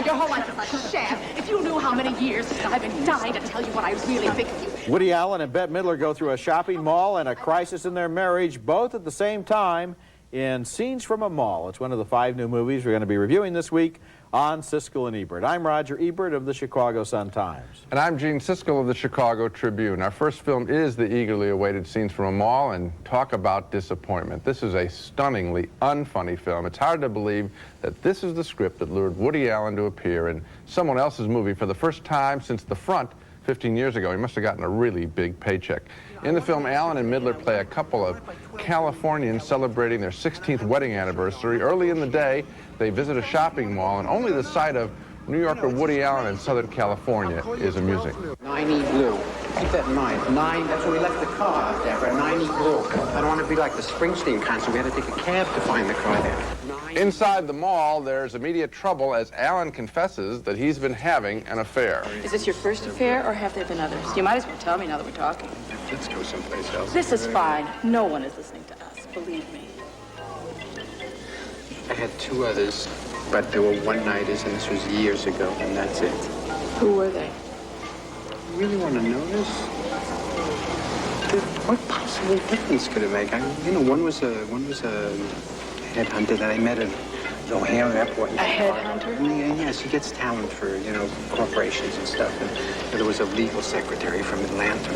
Your whole life is like a sham. If you knew how many years I've been dying to tell you what I really think of you. Woody Allen and Bette Midler go through a shopping mall and a crisis in their marriage, both at the same time in Scenes from a Mall. It's one of the 5 new movies we're going to be reviewing this week on Siskel and Ebert. I'm Roger Ebert of the Chicago Sun-Times. And I'm Gene Siskel of the Chicago Tribune. Our first film is the eagerly awaited Scenes from a Mall, and talk about disappointment. This is a stunningly unfunny film. It's hard to believe that this is the script that lured Woody Allen to appear in someone else's movie for the first time since The Front 15 years ago. He must have gotten a really big paycheck. In the film, Allen and Midler play a couple of Californians celebrating their 16th wedding anniversary. Early in the day, they visit a shopping mall, and only the sight of New Yorker Woody Allen in Southern California is amusing. 9E Blue. Keep that in mind. 9, that's where we left the car out there, for 9E Blue. I don't want to be like the Springsteen concert. We had to take a cab to find the car there. Inside the mall, there's immediate trouble as Allen confesses that he's been having an affair. Is this your first affair, or have there been others? You might as well tell me now that we're talking. Let's go someplace else. This is fine. No one is listening to us, believe me. I had 2 others, but they were one-nighters, and this was years ago, and that's it. Who were they? You really want to know this? What possible difference could it make? One was a headhunter that I met at the O'Hare Airport. A headhunter? Yes, he gets talent for, corporations and stuff. And there was a legal secretary from Atlanta.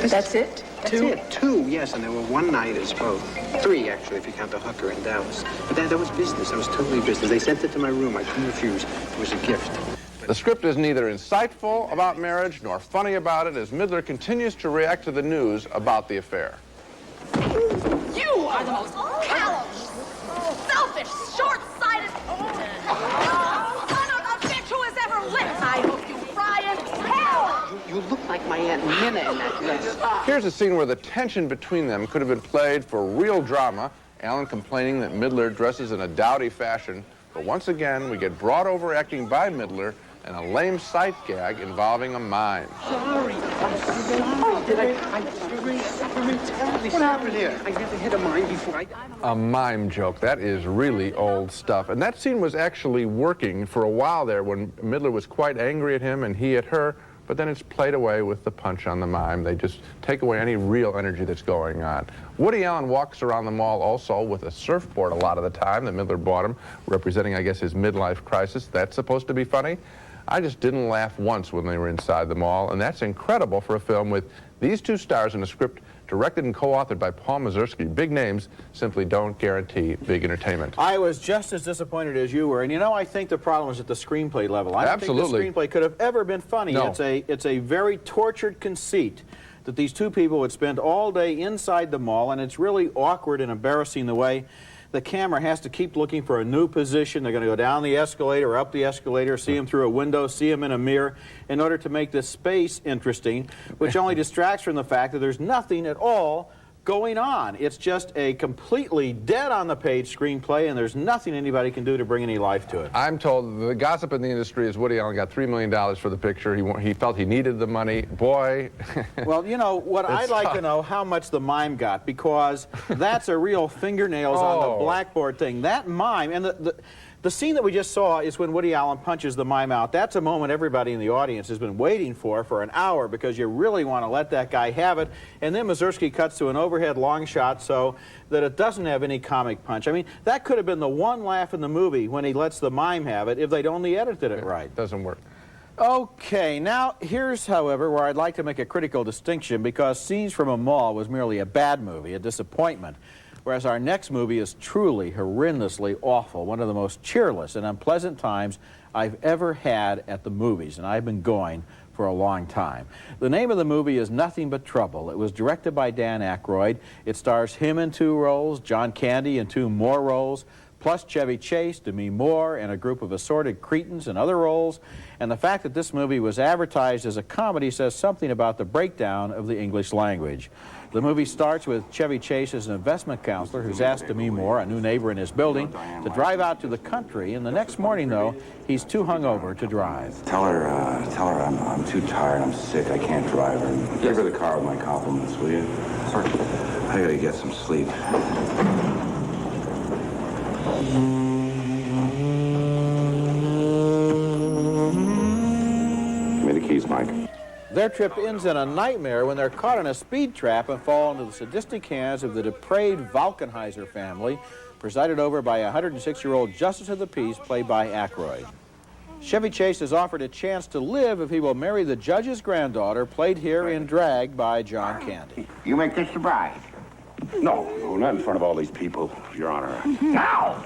That's it? That's it. 2, yes, and there were one-nighters both. 3, actually, if you count the hooker in Dallas. But that was business. That was totally business. They sent it to my room. I couldn't refuse. It was a gift. The script is neither insightful about marriage nor funny about it as Midler continues to react to the news about the affair. You are the most callous, selfish, short-sighted son of a bitch who has ever lived. I hope you fry in hell. You look like my Aunt Minna in that dress. Here's a scene where the tension between them could have been played for real drama. Allen complaining that Midler dresses in a dowdy fashion. But once again, we get broad overacting by Midler and a lame sight gag involving a mime. Sorry. I'm sorry. I'm terribly what happened here? I never hit a mime before. A mime joke. That is really old stuff. And that scene was actually working for a while there when Midler was quite angry at him and he at her. But then it's played away with the punch on the mime. They just take away any real energy that's going on. Woody Allen walks around the mall also with a surfboard a lot of the time that Midler bought him, representing, I guess, his midlife crisis. That's supposed to be funny. I just didn't laugh once when they were inside the mall, and that's incredible for a film with these 2 stars in a script directed and co-authored by Paul Mazursky. Big names simply don't guarantee big entertainment. I was just as disappointed as you were, and I think the problem is at the screenplay level. I don't Absolutely. think the screenplay could have ever been funny. No. It's a very tortured conceit that these 2 people would spend all day inside the mall, and it's really awkward and embarrassing the way the camera has to keep looking for a new position. They're going to go down the escalator, up the escalator, see him through a window, see him in a mirror, in order to make this space interesting, which only distracts from the fact that there's nothing at all going on. It's just a completely dead-on-the-page screenplay, and there's nothing anybody can do to bring any life to it. I'm told the gossip in the industry is Woody Allen got $3 million for the picture. He felt he needed the money. Boy. Well, what I'd like to know how much the mime got, because that's a real fingernails on the blackboard thing. That mime, and the scene that we just saw is when Woody Allen punches the mime out. That's a moment everybody in the audience has been waiting for an hour, because you really want to let that guy have it. And then Mazursky cuts to an overhead long shot so that it doesn't have any comic punch. I mean, that could have been the one laugh in the movie when he lets the mime have it if they'd only edited it right. Doesn't work. Okay, now here's, however, where I'd like to make a critical distinction, because Scenes from a Mall was merely a bad movie, a disappointment. Whereas our next movie is truly horrendously awful, one of the most cheerless and unpleasant times I've ever had at the movies, and I've been going for for a long time. The name of the movie is Nothing But Trouble. It was directed by Dan Aykroyd. It stars him in 2 roles, John Candy in 2 more roles, plus Chevy Chase, Demi Moore, and a group of assorted cretins in other roles. And the fact that this movie was advertised as a comedy says something about the breakdown of the English language. The movie starts with Chevy Chase as an investment counselor who's asked Demi Moore, a new neighbor in his building, to drive out to the country. And the next morning, though, he's too hungover to drive. Tell her I'm too tired, I'm sick, I can't drive her. Give her the car with my compliments, will you? Sir. I gotta get some sleep. Give me the keys, Mike. Their trip ends in a nightmare when they're caught in a speed trap and fall into the sadistic hands of the depraved Valkenheiser family, presided over by a 106-year-old justice of the peace played by Aykroyd. Chevy Chase is offered a chance to live if he will marry the judge's granddaughter, played here in drag by John Candy. You make this the bride? No, not in front of all these people, Your Honor. Now!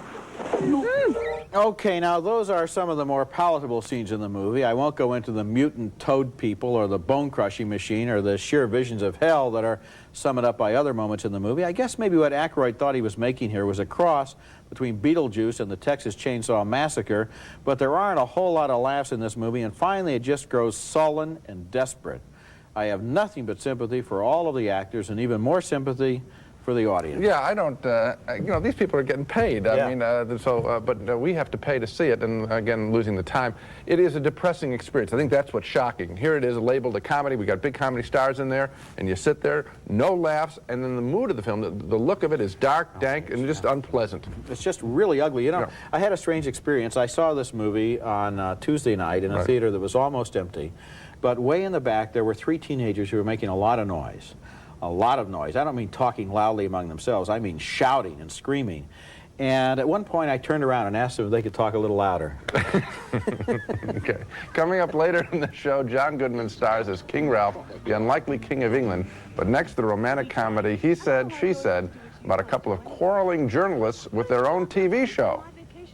Okay, now those are some of the more palatable scenes in the movie. I won't go into the mutant toad people or the bone-crushing machine or the sheer visions of hell that are summed up by other moments in the movie. I guess maybe what Aykroyd thought he was making here was a cross between Beetlejuice and the Texas Chainsaw Massacre, but there aren't a whole lot of laughs in this movie, and finally it just grows sullen and desperate. I have nothing but sympathy for all of the actors and even more sympathy for the audience. Yeah, I don't, you know, these people are getting paid. I mean, but we have to pay to see it, and again, losing the time. It is a depressing experience. I think that's what's shocking. Here it is labeled a comedy. We got big comedy stars in there, and you sit there, no laughs, and then the mood of the film, the look of it is dark, dank, and just unpleasant. It's just really ugly. You know, I had a strange experience. I saw this movie on Tuesday night in a theater that was almost empty, but way in the back there were 3 teenagers who were making a lot of noise. A lot of noise. I don't mean talking loudly among themselves. I mean shouting and screaming. And at one point, I turned around and asked them if they could talk a little louder. Okay. Coming up later in the show, John Goodman stars as King Ralph, the unlikely King of England. But next, the romantic comedy He Said, She Said, about a couple of quarreling journalists with their own TV show.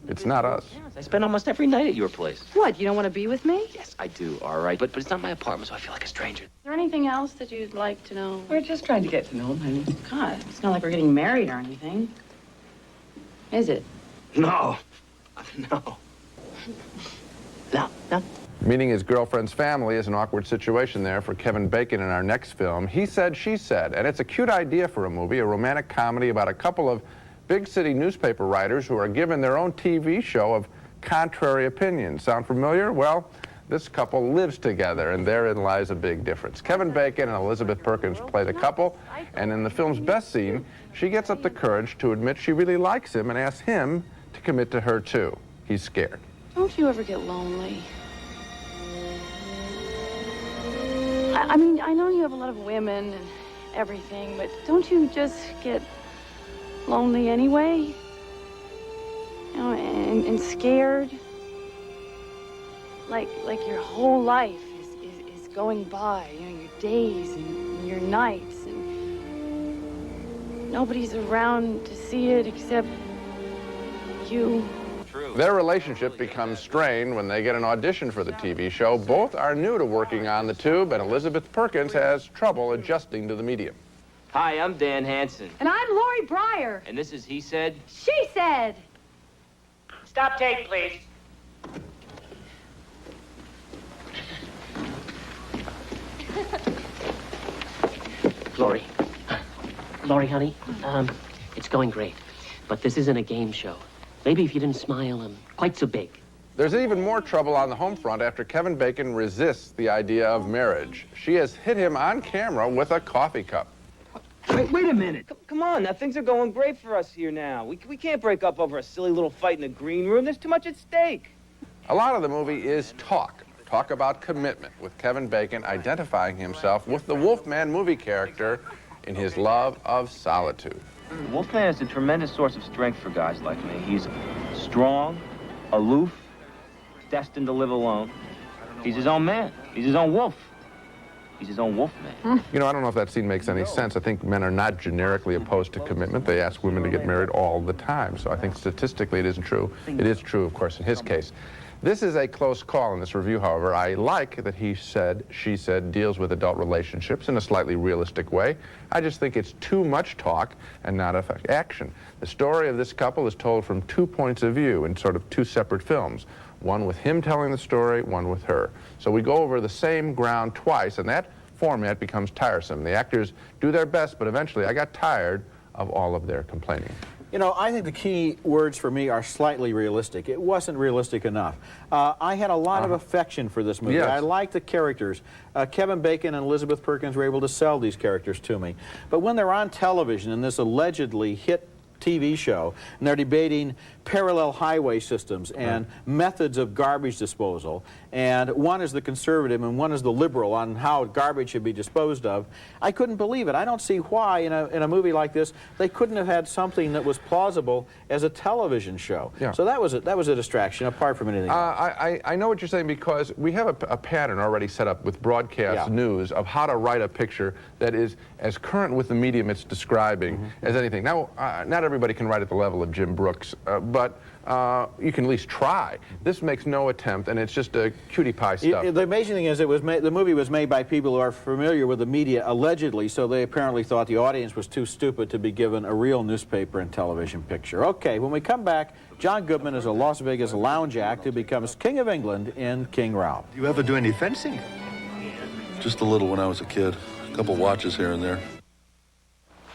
It's Not Us. I spend almost every night at your place. What, you don't want to be with me? Yes, I do, all right. But it's not my apartment, so I feel like a stranger. Is there anything else that you'd like to know? We're just trying to get to know him, honey. God, it's not like we're getting married or anything. Is it? No. No. No. Meeting his girlfriend's family is an awkward situation there for Kevin Bacon in our next film, He Said, She Said. And it's a cute idea for a movie, a romantic comedy about a couple of big city newspaper writers who are given their own TV show of contrary opinions. Sound familiar? Well, this couple lives together, and therein lies a big difference. Kevin Bacon and Elizabeth Perkins play the couple, and in the film's best scene, she gets up the courage to admit she really likes him and asks him to commit to her too. He's scared. Don't you ever get lonely? I mean, I know you have a lot of women and everything, but don't you just get lonely anyway? You know, and scared? Like your whole life is going by, you know, your days and your nights, and nobody's around to see it except you. Their relationship becomes strained when they get an audition for the TV show. Both are new to working on the tube, and Elizabeth Perkins has trouble adjusting to the medium. Hi, I'm Dan Hansen. And I'm Lori Breyer. And this is He Said? She said. Stop tape, please. Lori. Lori, honey, it's going great. But this isn't a game show. Maybe if you didn't smile quite so big. There's even more trouble on the home front after Kevin Bacon resists the idea of marriage. She has hit him on camera with a coffee cup. Wait a minute. Come on, now things are going great for us here now. We can't break up over a silly little fight in the green room. There's too much at stake. A lot of the movie is talk about commitment, with Kevin Bacon identifying himself with the Wolfman movie character in his love of solitude. Wolfman is a tremendous source of strength for guys like me. He's strong, aloof, destined to live alone. He's his own man. He's his own wolf. He's his own wolf man. You know, I don't know if that scene makes any sense. I think men are not generically opposed to commitment. They ask women to get married all the time. So I think statistically it isn't true. It is true, of course, in his case. This is a close call in this review, however. I like that he said, she said, deals with adult relationships in a slightly realistic way. I just think it's too much talk and not enough action. The story of this couple is told from 2 points of view in sort of 2 separate films. One with him telling the story, one with her. So we go over the same ground twice, and that format becomes tiresome. The actors do their best, but eventually I got tired of all of their complaining. You know, I think the key words for me are slightly realistic. It wasn't realistic enough. I had a lot of affection for this movie. Yes. I liked the characters. Kevin Bacon and Elizabeth Perkins were able to sell these characters to me. But when they're on television in this allegedly hit TV show, and they're debating parallel highway systems and methods of garbage disposal, and one is the conservative and one is the liberal on how garbage should be disposed of, I couldn't believe it. I don't see why in a movie like this they couldn't have had something that was plausible as a television show. Yeah. So that was a distraction apart from anything else. I know what you're saying, because we have a pattern already set up with broadcast news of how to write a picture that is as current with the medium it's describing as anything. Now, not everybody can write at the level of Jim Brooks, but you can at least try. This makes no attempt, and it's just a cutie pie stuff. The amazing thing is the movie was made by people who are familiar with the media, allegedly, so they apparently thought the audience was too stupid to be given a real newspaper and television picture. Okay, when we come back, John Goodman is a Las Vegas lounge act who becomes King of England in King Ralph. Do you ever do any fencing? Just a little when I was a kid. A couple watches here and there.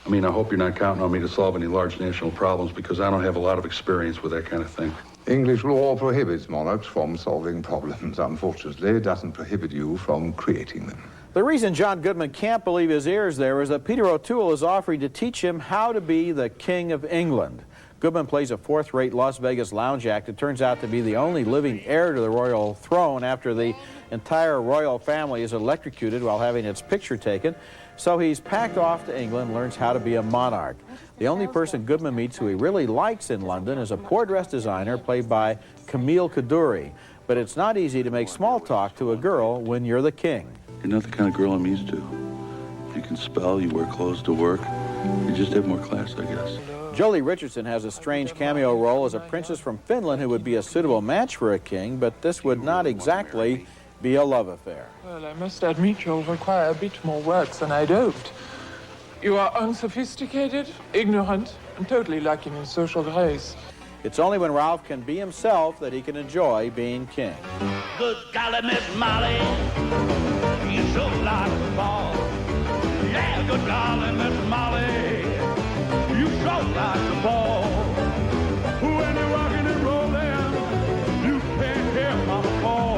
I mean, I hope you're not counting on me to solve any large national problems, because I don't have a lot of experience with that kind of thing. English law prohibits monarchs from solving problems. Unfortunately, it doesn't prohibit you from creating them. The reason John Goodman can't believe his ears there is that Peter O'Toole is offering to teach him how to be the King of England. Goodman plays a fourth-rate Las Vegas lounge act that turns out to be the only living heir to the royal throne after the entire royal family is electrocuted while having its picture taken. So he's packed off to England and learns how to be a monarch. The only person Goodman meets who he really likes in London is a poor dress designer played by Camille Kaduri. But it's not easy to make small talk to a girl when you're the king. You're not the kind of girl I'm used to. You can spell, you wear clothes to work. You just have more class, I guess. Jolie Richardson has a strange cameo role as a princess from Finland who would be a suitable match for a king, but this would not exactly be a love affair. Well, I must admit you'll require a bit more work than I'd hoped. You are unsophisticated, ignorant, and totally lacking in social grace. It's only when Ralph can be himself that he can enjoy being king. Good golly, Miss Molly, you so like a ball. Yeah, good golly, Miss Molly, you so like a ball. When you're rocking and rolling, you can't hear my call.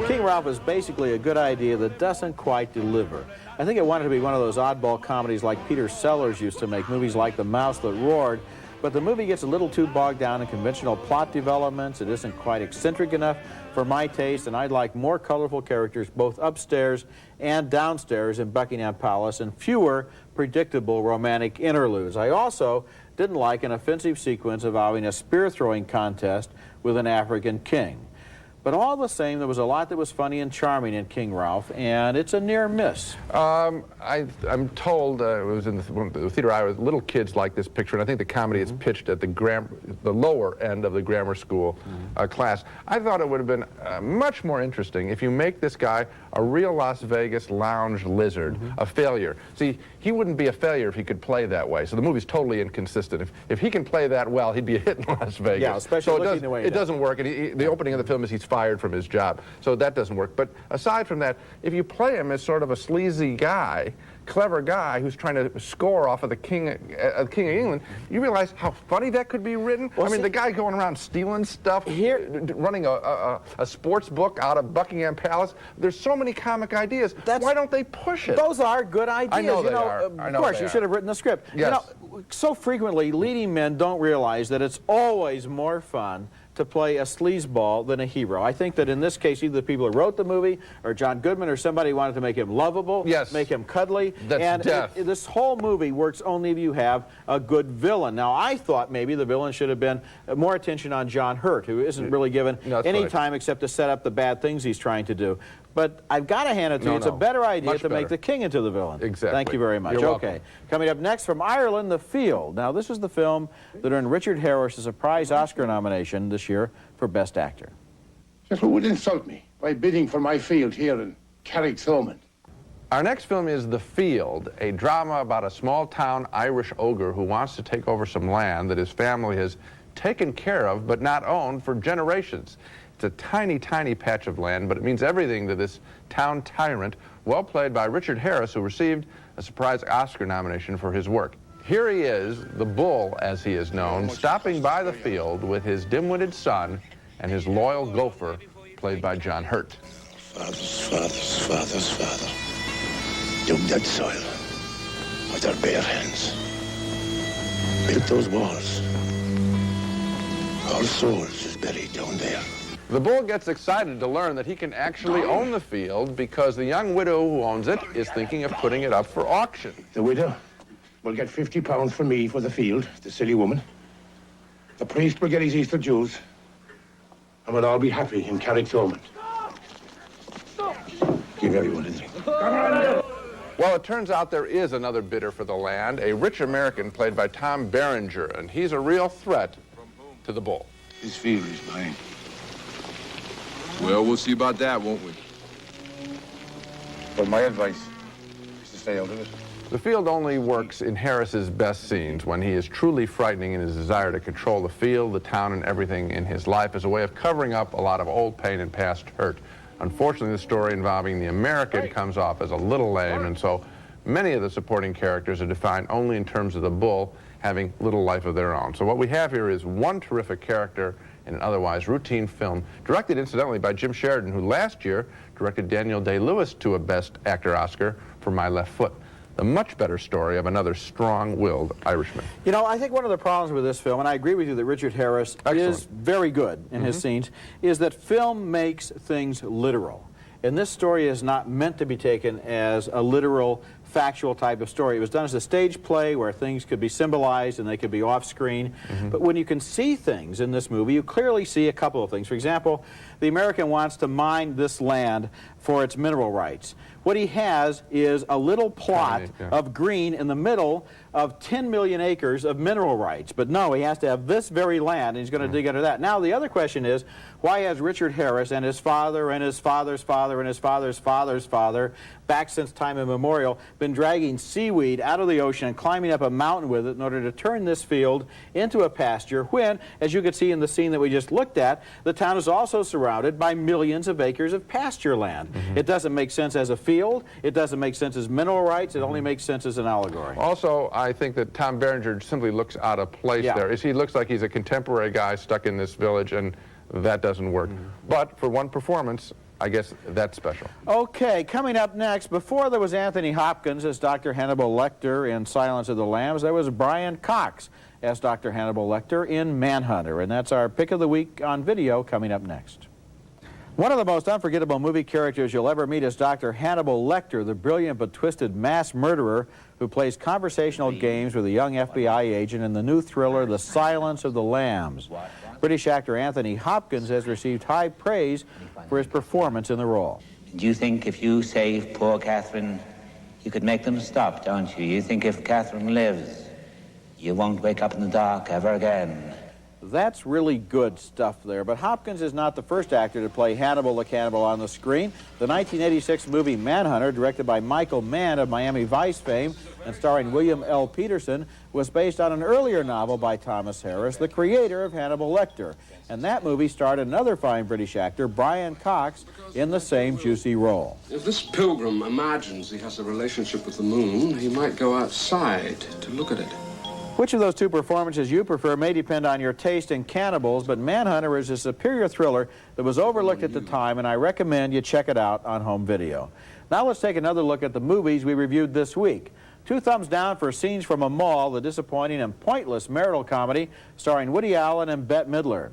King Ralph is basically a good idea that doesn't quite deliver. I think it wanted to be one of those oddball comedies like Peter Sellers used to make, movies like The Mouse That Roared, but the movie gets a little too bogged down in conventional plot developments. It isn't quite eccentric enough for my taste, and I'd like more colorful characters both upstairs and downstairs in Buckingham Palace and fewer predictable romantic interludes. I also didn't like an offensive sequence involving a spear-throwing contest with an African king. But all the same, there was a lot that was funny and charming in King Ralph, and it's a near miss. I'm told, it was in the theater I was, little kids like this picture, and I think the comedy is pitched at the lower end of the grammar school class. I thought it would have been much more interesting if you make this guy a real Las Vegas lounge lizard, a failure. See, he wouldn't be a failure if he could play that way, so the movie's totally inconsistent. If he can play that well, he'd be a hit in Las Vegas. Yeah, especially so looking the way it doesn't work, and the opening of the film is he's fired from his job, so that doesn't work. But aside from that, if you play him as sort of a sleazy guy, clever guy who's trying to score off of the King of England, you realize how funny that could be written. Well, I mean, the guy going around stealing stuff, running a sports book out of Buckingham Palace. There's so many comic ideas. Why don't they push it? Those are good ideas. I know they are. Of course, you should have written the script. Yes. You know, so frequently, leading men don't realize that it's always more fun to play a sleazeball than a hero. I think that in this case, either the people who wrote the movie or John Goodman or somebody wanted to make him lovable, make him cuddly. That's death. This whole movie works only if you have a good villain. Now, I thought maybe the villain should have been more attention on John Hurt, who isn't really given any time except to set up the bad things he's trying to do. But I've got to hand it to you. It's a better idea Much to better. make the king into the villain. Exactly. Thank you very much. You're okay. welcome. Coming up next from Ireland, The Field. Now, this is the film that earned Richard Harris a surprise Oscar nomination this year for Best Actor. Just who would insult me by bidding for my field here in Carrick-Thomond? Our next film is The Field, a drama about a small-town Irish ogre who wants to take over some land that his family has taken care of but not owned for generations. It's a tiny, tiny patch of land, but it means everything to this town tyrant, well played by Richard Harris, who received a surprise Oscar nomination for his work. Here he is, the bull as he is known, stopping by the field with his dim-witted son and his loyal gopher, played by John Hurt. Father, dug that soil with our bare hands. Built those walls. Our souls is buried down there. The bull gets excited to learn that he can actually own the field because the young widow who owns it is thinking of putting it up for auction. The widow will get £50 from me for the field, the silly woman. The priest will get his Easter Jews, and we'll all be happy in Carrick-Thomond. Give everyone a drink. Well, it turns out there is another bidder for the land, a rich American played by Tom Berenger, and he's a real threat to the bull. This field is mine. Well, we'll see about that, won't we? But my advice is to stay out of it. The field only works in Harris's best scenes when he is truly frightening in his desire to control the field, the town, and everything in his life as a way of covering up a lot of old pain and past hurt. Unfortunately, the story involving the American comes off as a little lame, and so many of the supporting characters are defined only in terms of the bull having little life of their own. So what we have here is one terrific character in an otherwise routine film, directed incidentally by Jim Sheridan, who last year directed Daniel Day-Lewis to a Best Actor Oscar for My Left Foot. The much better story of another strong-willed Irishman. You know, I think one of the problems with this film, and I agree with you that Richard Harris is very good in his scenes, is that film makes things literal. And this story is not meant to be taken as a literal, factual type of story. It was done as a stage play where things could be symbolized and they could be off-screen. But when you can see things in this movie, you clearly see a couple of things. For example, the American wants to mine this land for its mineral rights. What he has is a little plot of green in the middle of 10 million acres of mineral rights. But no, he has to have this very land, and he's going to dig into that. Now, the other question is, why has Richard Harris and his father and his father's father and his father's father's father, back since time immemorial, been dragging seaweed out of the ocean and climbing up a mountain with it in order to turn this field into a pasture when, as you could see in the scene that we just looked at, the town is also surrounded by millions of acres of pasture land. It doesn't make sense as a field. It doesn't make sense as mineral rights. It only makes sense as an allegory. Also, I think that Tom Berenger simply looks out of place there. He looks like he's a contemporary guy stuck in this village, and that doesn't work. But for one performance, I guess that's special. Okay, coming up next, before there was Anthony Hopkins as Dr. Hannibal Lecter in Silence of the Lambs, there was Brian Cox as Dr. Hannibal Lecter in Manhunter. And that's our pick of the week on video coming up next. One of the most unforgettable movie characters you'll ever meet is Dr. Hannibal Lecter, the brilliant but twisted mass murderer who plays conversational games with a young FBI agent in the new thriller The Silence of the Lambs. British actor Anthony Hopkins has received high praise for his performance in the role. Do you think if you save poor Catherine, you could make them stop, don't you? You think if Catherine lives, you won't wake up in the dark ever again? That's really good stuff there, but Hopkins is not the first actor to play Hannibal the Cannibal on the screen. The 1986 movie Manhunter, directed by Michael Mann of Miami Vice fame and starring William L. Peterson, was based on an earlier novel by Thomas Harris, the creator of Hannibal Lecter. And that movie starred another fine British actor, Brian Cox, in the same juicy role. If this pilgrim imagines he has a relationship with the moon, he might go outside to look at it. Which of those two performances you prefer may depend on your taste in cannibals, but Manhunter is a superior thriller that was overlooked at the time, and I recommend you check it out on home video. Now let's take another look at the movies we reviewed this week. 2 thumbs down for Scenes from a Mall, the disappointing and pointless marital comedy starring Woody Allen and Bette Midler.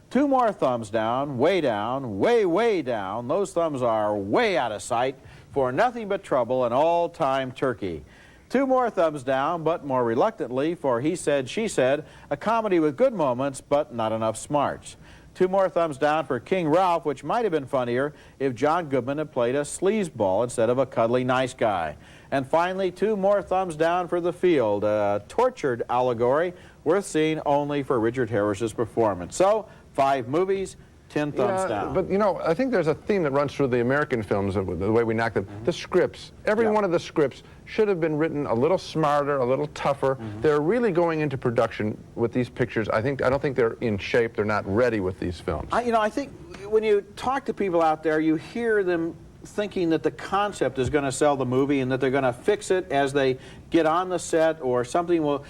2 more thumbs down, way down, way, way down. Those thumbs are way out of sight for Nothing But Trouble, an all-time turkey. 2 more thumbs down, but more reluctantly, for He Said, She Said, a comedy with good moments, but not enough smarts. 2 more thumbs down for King Ralph, which might have been funnier if John Goodman had played a sleazeball instead of a cuddly nice guy. And finally, 2 more thumbs down for The Field, a tortured allegory worth seeing only for Richard Harris's performance. So, 5 movies, 10 thumbs down. But, you know, I think there's a theme that runs through the American films, the way we knock them. The scripts. Every one of the scripts should have been written a little smarter, a little tougher. They're really going into production with these pictures. I don't think they're in shape. They're not ready with these films. You know, I think when you talk to people out there, you hear them thinking that the concept is going to sell the movie and that they're going to fix it as they get on the set, or something will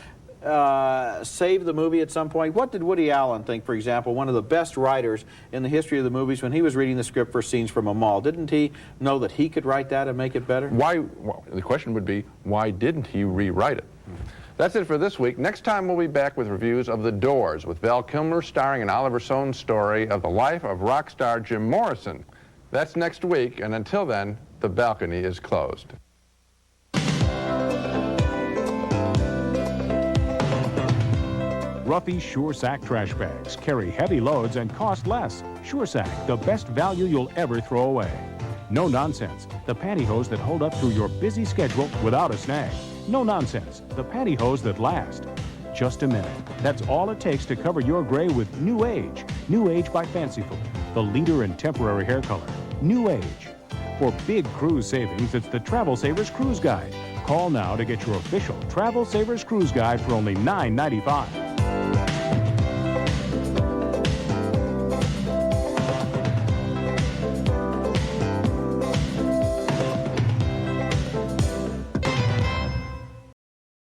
save the movie at some point. What did Woody Allen think, for example, one of the best writers in the history of the movies, when he was reading the script for Scenes from a Mall? Didn't he know that he could write that and make it better? Why? Well, the question would be, why didn't he rewrite it? That's it for this week. Next time we'll be back with reviews of The Doors, with Val Kilmer starring in Oliver Stone's story of the life of rock star Jim Morrison. That's next week, and until then, the balcony is closed. Ruffy's Sure Sack trash bags carry heavy loads and cost less. Sure Sack, the best value you'll ever throw away. No Nonsense, the pantyhose that hold up through your busy schedule without a snag. No Nonsense, the pantyhose that last. Just a minute. That's all it takes to cover your gray with New Age. New Age by Fanciful, the leader in temporary hair color. New Age. For big cruise savings, it's the Travel Savers Cruise Guide. Call now to get your official Travel Savers Cruise Guide for only $9.95.